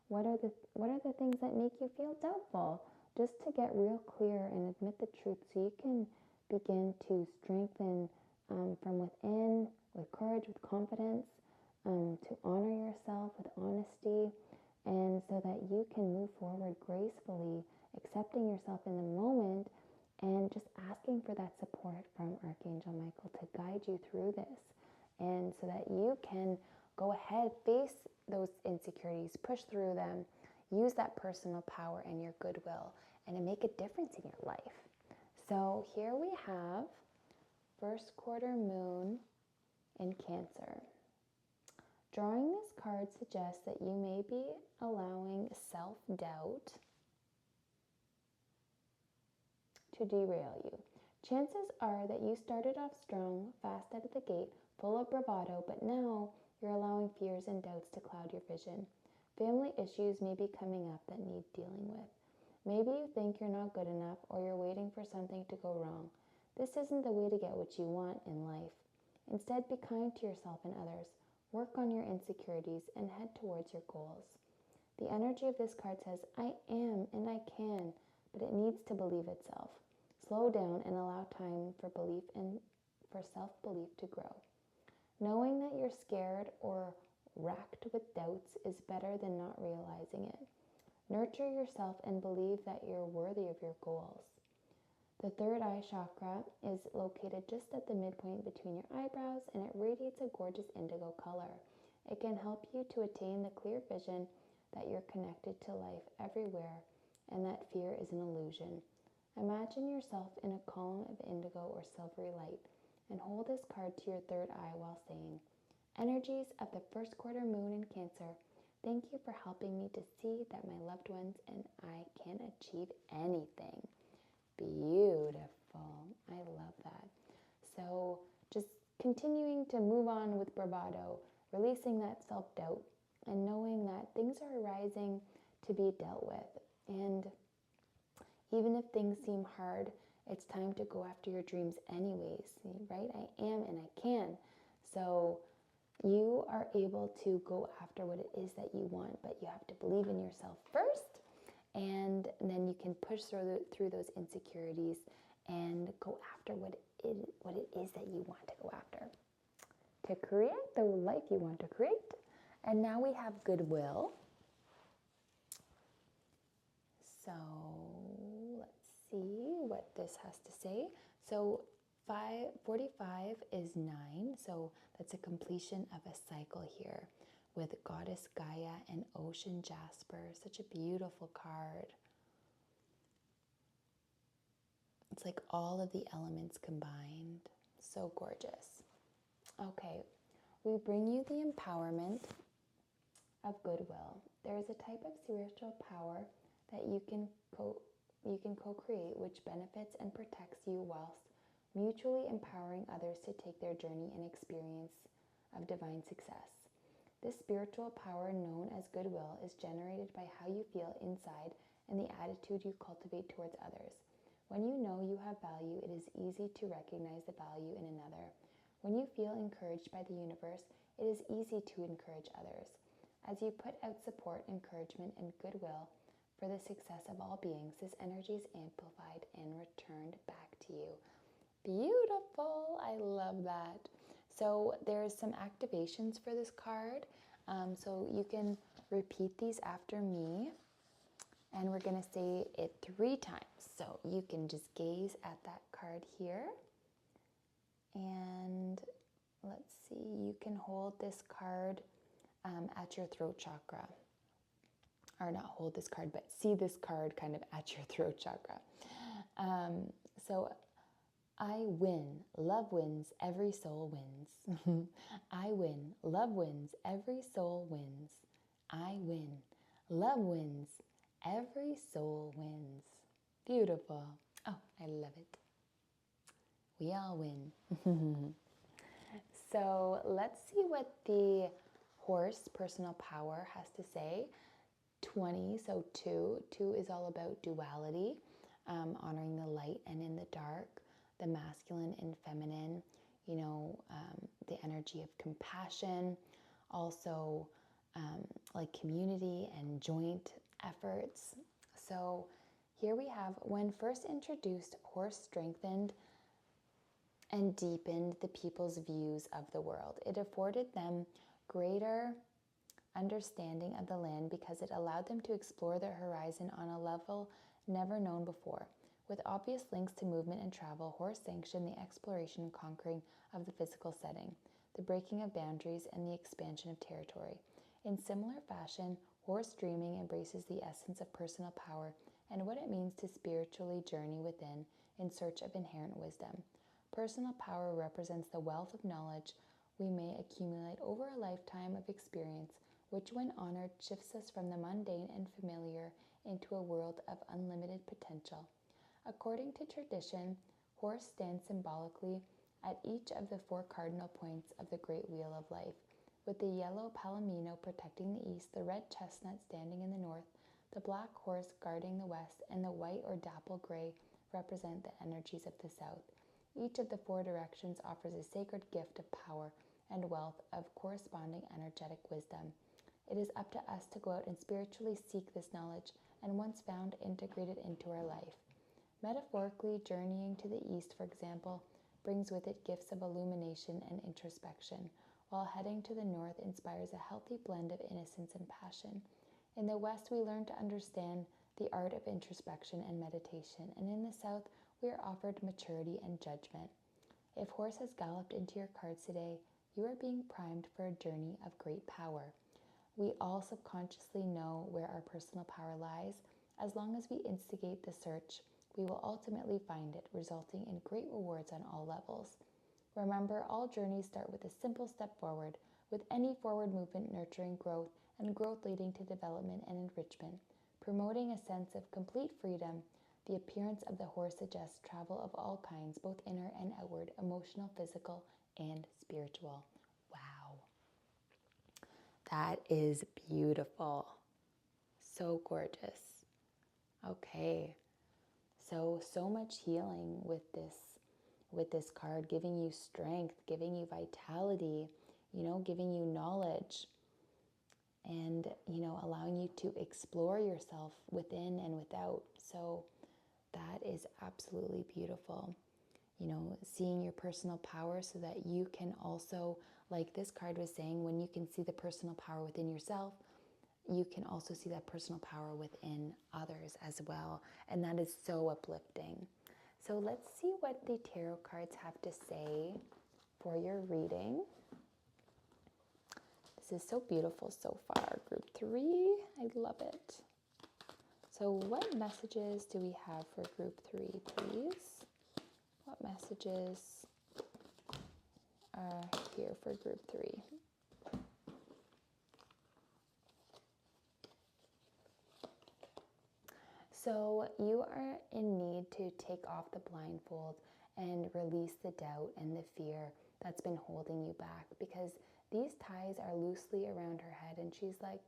What are the things that make you feel doubtful? Just to get real clear and admit the truth so you can begin to strengthen from within with courage, with confidence, to honor yourself with honesty, and so that you can move forward gracefully, accepting yourself in the moment and just asking for that support from Archangel Michael to guide you through this. And so that you can go ahead, face those insecurities, push through them, use that personal power and your goodwill, and to make a difference in your life. So here we have first quarter moon in Cancer. Drawing this card suggests that you may be allowing self-doubt to derail you. Chances are that you started off strong, fast out of the gate, full of bravado, but now you're allowing fears and doubts to cloud your vision. Family issues may be coming up that need dealing with. Maybe you think you're not good enough or you're waiting for something to go wrong. This isn't the way to get what you want in life. Instead, be kind to yourself and others. Work on your insecurities and head towards your goals. The energy of this card says, I am and I can, but it needs to believe itself. Slow down and allow time for belief and for self-belief to grow. Knowing that you're scared or racked with doubts is better than not realizing it. Nurture yourself and believe that you're worthy of your goals. The third eye chakra is located just at the midpoint between your eyebrows, and it radiates a gorgeous indigo color. It can help you to attain the clear vision that you're connected to life everywhere and that fear is an illusion. Imagine yourself in a column of indigo or silvery light and hold this card to your third eye while saying, energies of the first quarter moon in Cancer, thank you for helping me to see that my loved ones and I can achieve anything. Beautiful. I love that. So just continuing to move on with bravado, releasing that self-doubt and knowing that things are arising to be dealt with. And even if things seem hard, it's time to go after your dreams anyways, right? I am and I can. So you are able to go after what it is that you want, but you have to believe in yourself first, and then you can push through those insecurities and go after what it is that you want to go after to create the life you want to create. And now we have goodwill. So let's see what this has to say. So 45 is 9, so that's a completion of a cycle here with Goddess Gaia and Ocean Jasper. Such a beautiful card. It's like all of the elements combined. So gorgeous. Okay, we bring you the empowerment of goodwill. There is a type of spiritual power that you can co-create, which benefits and protects you whilst mutually empowering others to take their journey and experience of divine success. This spiritual power, known as goodwill, is generated by how you feel inside and the attitude you cultivate towards others. When you know you have value, it is easy to recognize the value in another. When you feel encouraged by the universe, it is easy to encourage others. As you put out support, encouragement, and goodwill for the success of all beings, this energy is amplified and returned back to you. Beautiful. I love that. So there's some activations for this card. So you can repeat these after me. And we're going to say it 3 times. So you can just gaze at that card here. And let's see, you can hold this card at your throat chakra. Or not hold this card, but see this card kind of at your throat chakra. So I win, love wins, every soul wins. I win, love wins, every soul wins. I win, love wins, every soul wins. Beautiful. Oh, I love it. We all win. So let's see what the horse personal power has to say. 20, so 2. 2 is all about duality, honoring the light and in the dark, the masculine and feminine, the energy of compassion, also like community and joint efforts. So here we have, when first introduced, horse strengthened and deepened the people's views of the world. It afforded them greater understanding of the land because it allowed them to explore their horizon on a level never known before. With obvious links to movement and travel, horse sanctioned the exploration and conquering of the physical setting, the breaking of boundaries, and the expansion of territory. In similar fashion, horse dreaming embraces the essence of personal power and what it means to spiritually journey within in search of inherent wisdom. Personal power represents the wealth of knowledge we may accumulate over a lifetime of experience, which, when honored, shifts us from the mundane and familiar into a world of unlimited potential. According to tradition, horse stands symbolically at each of the 4 cardinal points of the Great Wheel of Life, with the yellow palomino protecting the east, the red chestnut standing in the north, the black horse guarding the west, and the white or dapple gray represent the energies of the south. Each of the 4 directions offers a sacred gift of power and wealth of corresponding energetic wisdom. It is up to us to go out and spiritually seek this knowledge, and once found, integrate it into our life. Metaphorically, journeying to the east, for example, brings with it gifts of illumination and introspection, while heading to the north inspires a healthy blend of innocence and passion. In the west, we learn to understand the art of introspection and meditation, and in the south, we are offered maturity and judgment. If horse has galloped into your cards today, you are being primed for a journey of great power. We all subconsciously know where our personal power lies. As long as we instigate the search, we will ultimately find it, resulting in great rewards on all levels. Remember, all journeys start with a simple step forward, with any forward movement nurturing growth, and growth leading to development and enrichment. Promoting a sense of complete freedom, the appearance of the horse suggests travel of all kinds, both inner and outward, emotional, physical, and spiritual. Wow. That is beautiful. So gorgeous. Okay. So much healing with this card, giving you strength, giving you vitality, giving you knowledge, and, allowing you to explore yourself within and without. So that is absolutely beautiful. Seeing your personal power so that you can also, like this card was saying, when you can see the personal power within yourself, you can also see that personal power within others as well. And that is so uplifting. So let's see what the tarot cards have to say for your reading. This is so beautiful so far. Group 3, I love it. So what messages do we have for group 3, please? What messages are here for group 3? So you are in need to take off the blindfold and release the doubt and the fear that's been holding you back, because these ties are loosely around her head and she's like,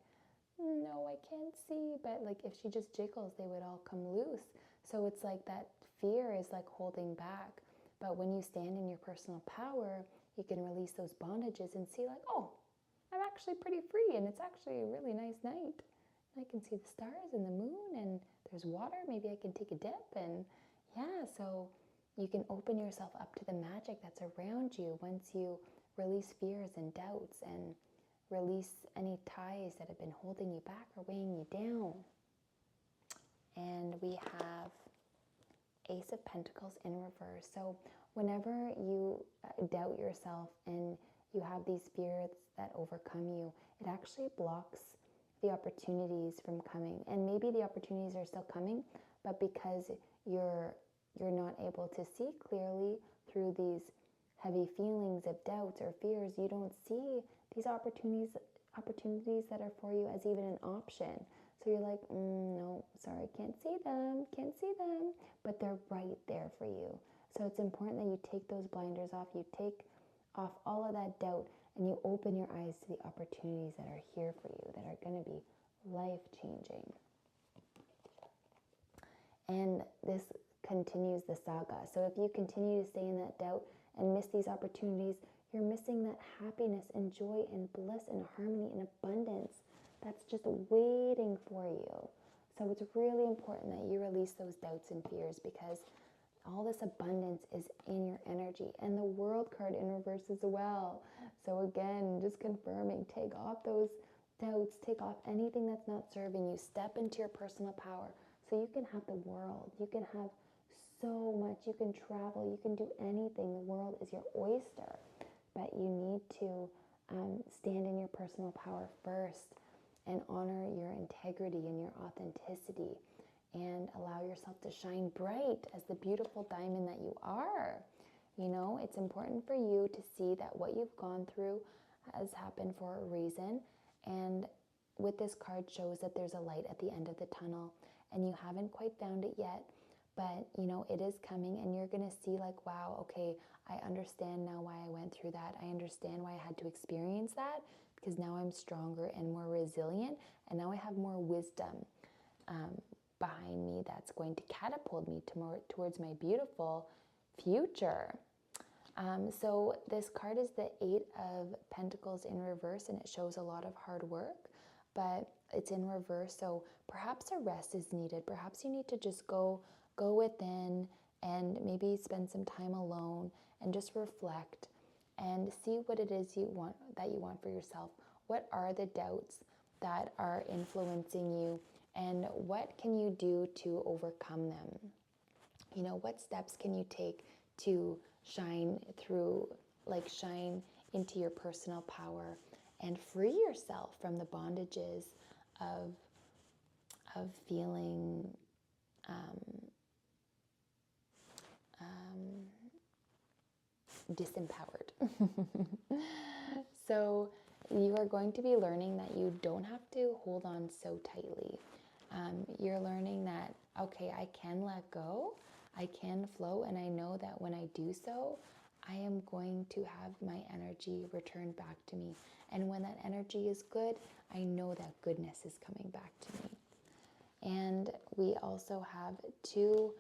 no, I can't see. But like if she just jiggles, they would all come loose. So it's like that fear is like holding back. But when you stand in your personal power, you can release those bondages and see like, oh, I'm actually pretty free and it's actually a really nice night. I can see the stars and the moon and there's water. Maybe I can take a dip. And yeah, so you can open yourself up to the magic that's around you once you release fears and doubts and release any ties that have been holding you back or weighing you down. And we have Ace of Pentacles in reverse. So whenever you doubt yourself and you have these fears that overcome you, it actually blocks the opportunities from coming. And maybe the opportunities are still coming, but because you're not able to see clearly through these heavy feelings of doubts or fears, you don't see these opportunities that are for you as even an option. So you're like, no, sorry, can't see them, but they're right there for you. So it's important that you take those blinders off, you take off all of that doubt, and you open your eyes to the opportunities that are here for you, that are going to be life-changing. And this continues the saga. So if you continue to stay in that doubt and miss these opportunities, You're missing that happiness and joy and bliss and harmony and abundance that's just waiting for you. So it's really important that you release those doubts and fears, because all this abundance is in your energy. And the World card in reverse as well. So again, just confirming, take off those doubts, take off anything that's not serving you. Step into your personal power so you can have the world. You can have so much. You can travel. You can do anything. The world is your oyster. But you need to stand in your personal power first and honor your integrity and your authenticity, and allow yourself to shine bright as the beautiful diamond that you are. You know, it's important for you to see that what you've gone through has happened for a reason. And with this card shows that there's a light at the end of the tunnel, and you haven't quite found it yet, but you know, it is coming, and you're going to see like, wow, okay, I understand now why I went through that. I understand why I had to experience that, because now I'm stronger and more resilient, and now I have more wisdom behind me that's going to catapult me towards my beautiful future. So this card is the 8 of Pentacles in reverse, and it shows a lot of hard work, but it's in reverse. So perhaps a rest is needed. Perhaps you need to just go within and maybe spend some time alone and just reflect and see what it is you want for yourself. What are the doubts that are influencing you, and what can you do to overcome them? You know, what steps can you take to shine into your personal power and free yourself from the bondages of feeling disempowered. So you are going to be learning that you don't have to hold on so tightly. You're learning that, okay, I can let go, I can flow, and I know that when I do so, I am going to have my energy returned back to me. And when that energy is good, I know that goodness is coming back to me. And we also have 2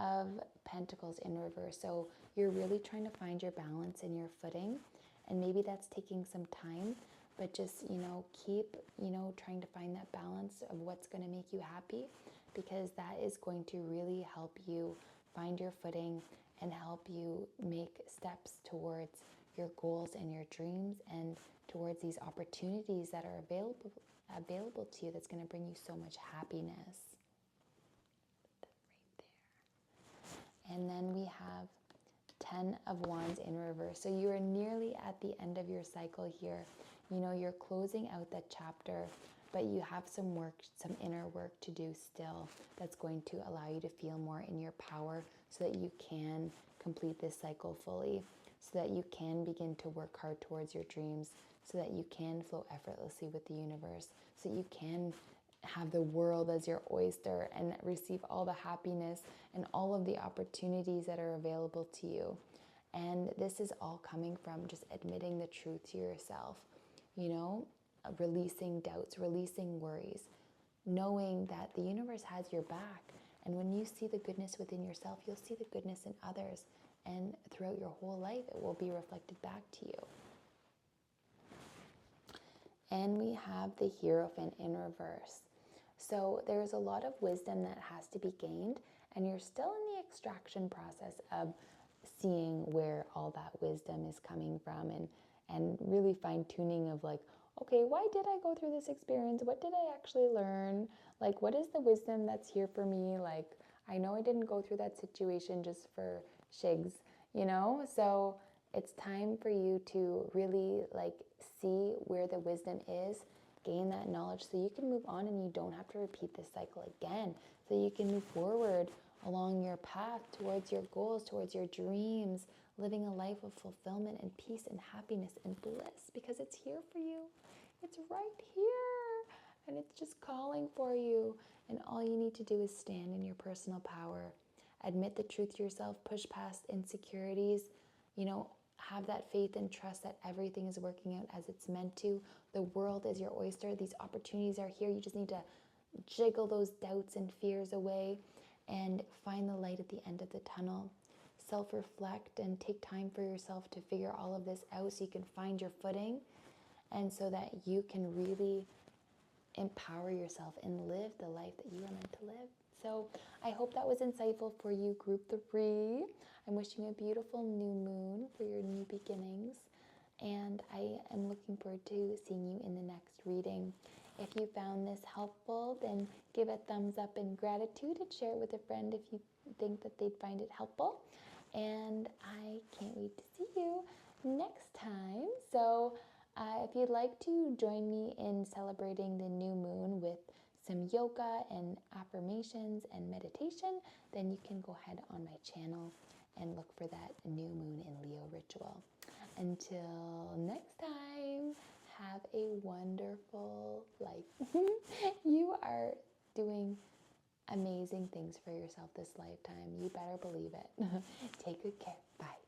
of Pentacles in reverse. So you're really trying to find your balance and your footing. And maybe that's taking some time, but just, you know, keep, you know, trying to find that balance of what's going to make you happy, because that is going to really help you find your footing and help you make steps towards your goals and your dreams, and towards these opportunities that are available to you, that's going to bring you so much happiness. Right there. And then we have 10 of Wands in reverse. So you are nearly at the end of your cycle here. You know, you're closing out that chapter, but you have some work, some inner work to do still, that's going to allow you to feel more in your power, so that you can complete this cycle fully, so that you can begin to work hard towards your dreams, so that you can flow effortlessly with the universe, so that you can have the world as your oyster and receive all the happiness and all of the opportunities that are available to you. And this is all coming from just admitting the truth to yourself, you know, releasing doubts, releasing worries, knowing that the universe has your back. And when you see the goodness within yourself, you'll see the goodness in others. And throughout your whole life, it will be reflected back to you. And we have the Hierophant in reverse. So there's a lot of wisdom that has to be gained, and you're still in the extraction process of seeing where all that wisdom is coming from, and really fine-tuning of like, okay, why did I go through this experience? What did I actually learn? Like, what is the wisdom that's here for me? Like, I know I didn't go through that situation just for shigs, you know? So it's time for you to really like see where the wisdom is, gain that knowledge, so you can move on and you don't have to repeat this cycle again. So you can move forward along your path towards your goals, towards your dreams, living a life of fulfillment and peace and happiness and bliss, because it's here for you. It's right here, and it's just calling for you. And all you need to do is stand in your personal power, admit the truth to yourself, push past insecurities, you know, have that faith and trust that everything is working out as it's meant to. The world is your oyster. These opportunities are here. You just need to jiggle those doubts and fears away and find the light at the end of the tunnel. self-reflect and take time for yourself to figure all of this out so you can find your footing and so that you can really empower yourself and live the life that you are meant to live. So I hope that was insightful for you, group 3. I'm wishing you a beautiful new moon for your new beginnings. And I am looking forward to seeing you in the next reading. If you found this helpful, then give a thumbs up in gratitude and share it with a friend if you think that they'd find it helpful. And I can't wait to see you next time. So if you'd like to join me in celebrating the new moon with some yoga and affirmations and meditation, then you can go ahead on my channel and look for that new moon in Leo ritual. Until next time, have a wonderful life. You are doing amazing things for yourself this lifetime. You better believe it. Take good care. Bye.